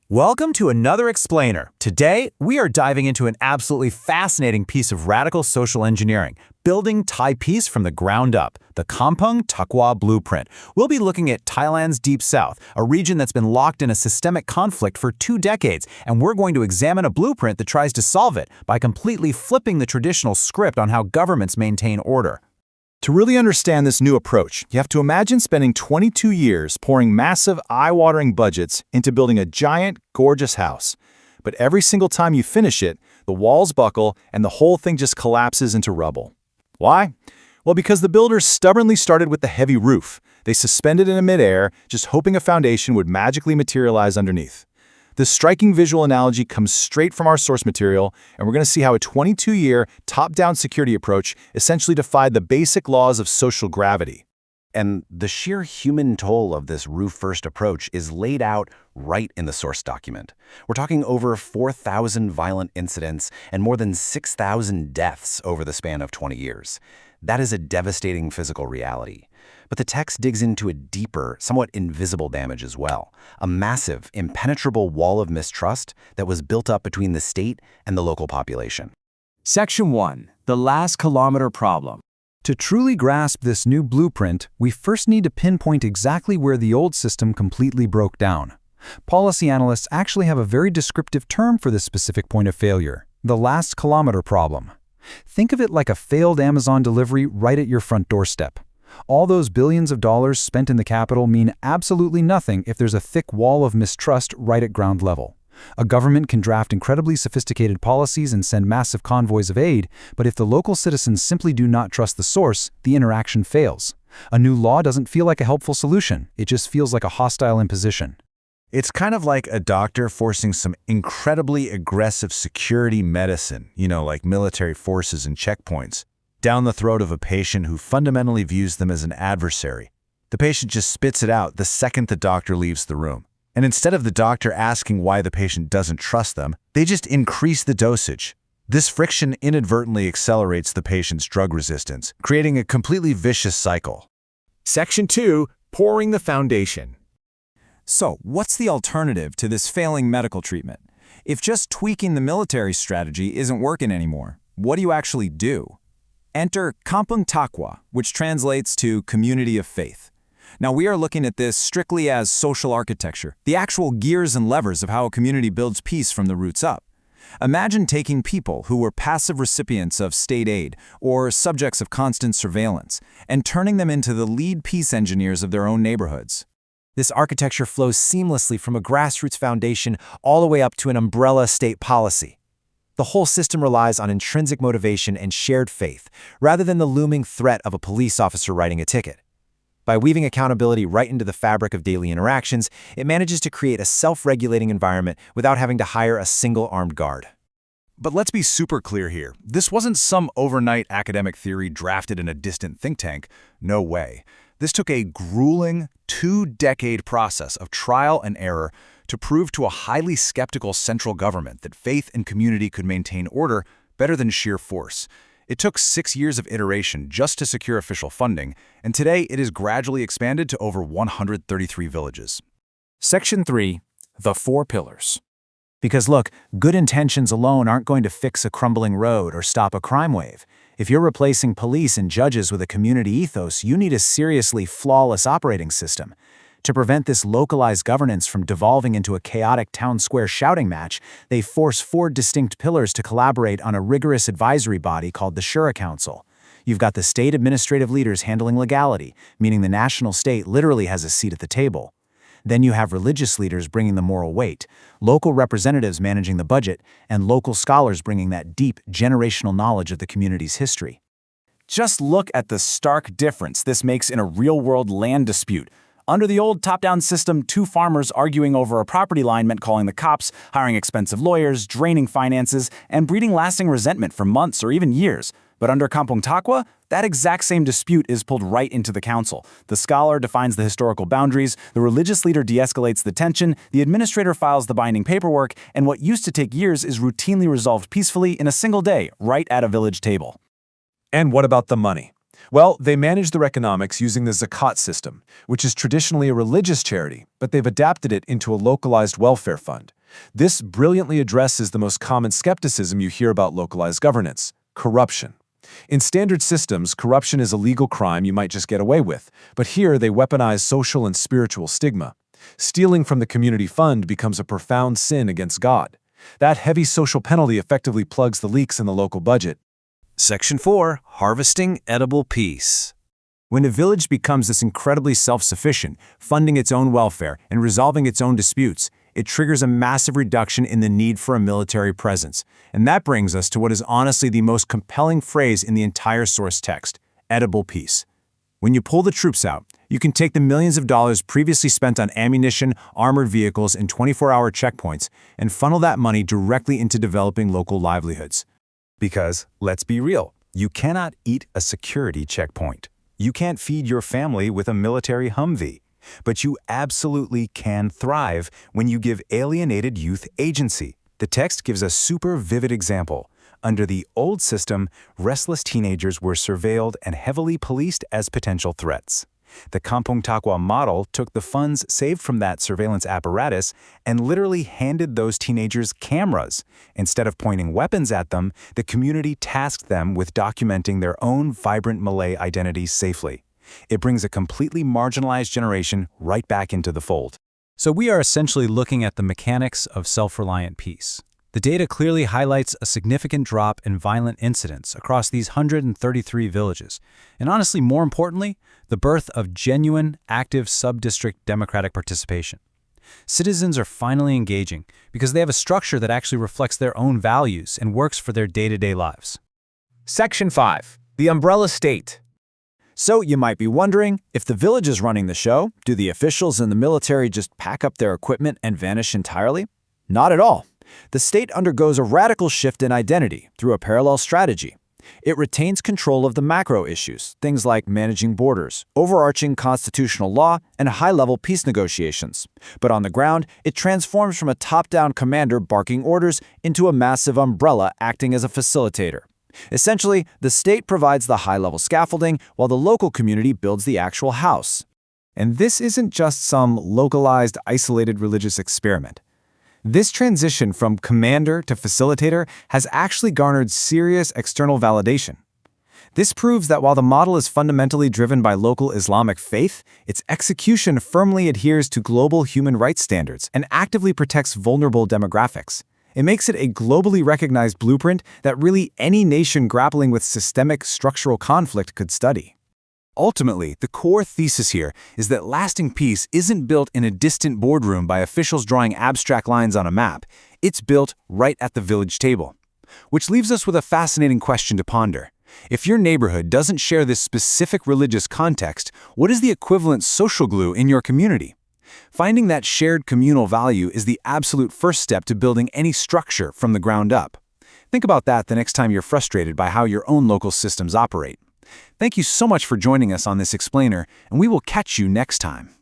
Welcome to another Explainer. Today, we are diving into an absolutely fascinating piece of radical social engineering, building Thai peace from the ground up, the Kampung Taqwa blueprint. We'll be looking at Thailand's deep south, a region that's been locked in a systemic conflict for 2 decades, and we're going to examine a blueprint that tries to solve it by completely flipping the traditional script on how governments maintain order. To really understand this new approach, you have to imagine spending 22 years pouring massive, eye-watering budgets into building a giant, gorgeous house. But every single time you finish it, the walls buckle and the whole thing just collapses into rubble. Why? Well, because the builders stubbornly started with the heavy roof. They suspended it in midair, just hoping a foundation would magically materialize underneath. This striking visual analogy comes straight from our source material, and we're going to see how a 22-year, top-down security approach essentially defied the basic laws of social gravity. And the sheer human toll of this roof-first approach is laid out right in the source document. We're talking over 4,000 violent incidents and more than 6,000 deaths over the span of 20 years. That is a devastating physical reality. But the text digs into a deeper, somewhat invisible damage as well, a massive, impenetrable wall of mistrust that was built up between the state and the local population. Section 1. The Last Kilometer Problem. To truly grasp this new blueprint, we first need to pinpoint exactly where the old system completely broke down. Policy analysts actually have a very descriptive term for this specific point of failure: the last kilometer problem. Think of it like a failed Amazon delivery right at your front doorstep. All those billions of dollars spent in the capital mean absolutely nothing if there's a thick wall of mistrust right at ground level. A government can draft incredibly sophisticated policies and send massive convoys of aid, but if the local citizens simply do not trust the source, the interaction fails. A new law doesn't feel like a helpful solution, it just feels like a hostile imposition. It's kind of like a doctor forcing some incredibly aggressive security medicine, like military forces and checkpoints, down the throat of a patient who fundamentally views them as an adversary. The patient just spits it out the second the doctor leaves the room. And instead of the doctor asking why the patient doesn't trust them, they just increase the dosage. This friction inadvertently accelerates the patient's drug resistance, creating a completely vicious cycle. Section 2. Pouring the foundation. So, what's the alternative to this failing medical treatment? If just tweaking the military strategy isn't working anymore, what do you actually do? Enter Kampung Taqwa, which translates to community of faith. Now, we are looking at this strictly as social architecture, the actual gears and levers of how a community builds peace from the roots up. Imagine taking people who were passive recipients of state aid or subjects of constant surveillance and turning them into the lead peace engineers of their own neighborhoods. This architecture flows seamlessly from a grassroots foundation all the way up to an umbrella state policy. The whole system relies on intrinsic motivation and shared faith, rather than the looming threat of a police officer writing a ticket. By weaving accountability right into the fabric of daily interactions, it manages to create a self-regulating environment without having to hire a single armed guard. But let's be super clear here. This wasn't some overnight academic theory drafted in a distant think tank. No way. This took a grueling 2-decade process of trial and error to prove to a highly skeptical central government that faith and community could maintain order better than sheer force. It took 6 years of iteration just to secure official funding, and today it is gradually expanded to over 133 villages. Section 3. The 4 Pillars. Because look, good intentions alone aren't going to fix a crumbling road or stop a crime wave. If you're replacing police and judges with a community ethos, you need a seriously flawless operating system. To prevent this localized governance from devolving into a chaotic town square shouting match, they force 4 distinct pillars to collaborate on a rigorous advisory body called the Shura Council. You've got the state administrative leaders handling legality, meaning the national state literally has a seat at the table. Then you have religious leaders bringing the moral weight, local representatives managing the budget, and local scholars bringing that deep, generational knowledge of the community's history. Just look at the stark difference this makes in a real-world land dispute. Under the old top-down system, 2 farmers arguing over a property line meant calling the cops, hiring expensive lawyers, draining finances, and breeding lasting resentment for months or even years. But under Kampung Taqwa, that exact same dispute is pulled right into the council. The scholar defines the historical boundaries, the religious leader de-escalates the tension, the administrator files the binding paperwork, and what used to take years is routinely resolved peacefully in a single day, right at a village table. And what about the money? Well, they manage their economics using the zakat system, which is traditionally a religious charity, but they've adapted it into a localized welfare fund. This brilliantly addresses the most common skepticism you hear about localized governance: corruption. In standard systems, corruption is a legal crime you might just get away with, but here they weaponize social and spiritual stigma. Stealing from the community fund becomes a profound sin against God. That heavy social penalty effectively plugs the leaks in the local budget. Section 4. Harvesting edible peace. When a village becomes this incredibly self-sufficient, funding its own welfare and resolving its own disputes, it triggers a massive reduction in the need for a military presence. And that brings us to what is honestly the most compelling phrase in the entire source text: edible peace. When you pull the troops out, you can take the millions of dollars previously spent on ammunition, armored vehicles, and 24-hour checkpoints and funnel that money directly into developing local livelihoods. Because, let's be real, you cannot eat a security checkpoint. You can't feed your family with a military Humvee. But you absolutely can thrive when you give alienated youth agency. The text gives a super vivid example. Under the old system, restless teenagers were surveilled and heavily policed as potential threats. The Kampung Taqwa model took the funds saved from that surveillance apparatus and literally handed those teenagers cameras. Instead of pointing weapons at them, the community tasked them with documenting their own vibrant Malay identities safely. It brings a completely marginalized generation right back into the fold. So we are essentially looking at the mechanics of self-reliant peace. The data clearly highlights a significant drop in violent incidents across these 133 villages, and honestly, more importantly, the birth of genuine, active sub-district democratic participation. Citizens are finally engaging because they have a structure that actually reflects their own values and works for their day-to-day lives. Section 5. The Umbrella State. So you might be wondering, if the village is running the show, do the officials and the military just pack up their equipment and vanish entirely? Not at all. The state undergoes a radical shift in identity through a parallel strategy. It retains control of the macro issues, things like managing borders, overarching constitutional law, and high-level peace negotiations. But on the ground, it transforms from a top-down commander barking orders into a massive umbrella acting as a facilitator. Essentially, the state provides the high-level scaffolding while the local community builds the actual house. And this isn't just some localized, isolated religious experiment. This transition from commander to facilitator has actually garnered serious external validation. This proves that while the model is fundamentally driven by local Islamic faith, its execution firmly adheres to global human rights standards and actively protects vulnerable demographics. It makes it a globally recognized blueprint that really any nation grappling with systemic structural conflict could study. Ultimately, the core thesis here is that lasting peace isn't built in a distant boardroom by officials drawing abstract lines on a map. It's built right at the village table. Which leaves us with a fascinating question to ponder. If your neighborhood doesn't share this specific religious context, what is the equivalent social glue in your community? Finding that shared communal value is the absolute first step to building any structure from the ground up. Think about that the next time you're frustrated by how your own local systems operate. Thank you so much for joining us on this explainer, and we will catch you next time.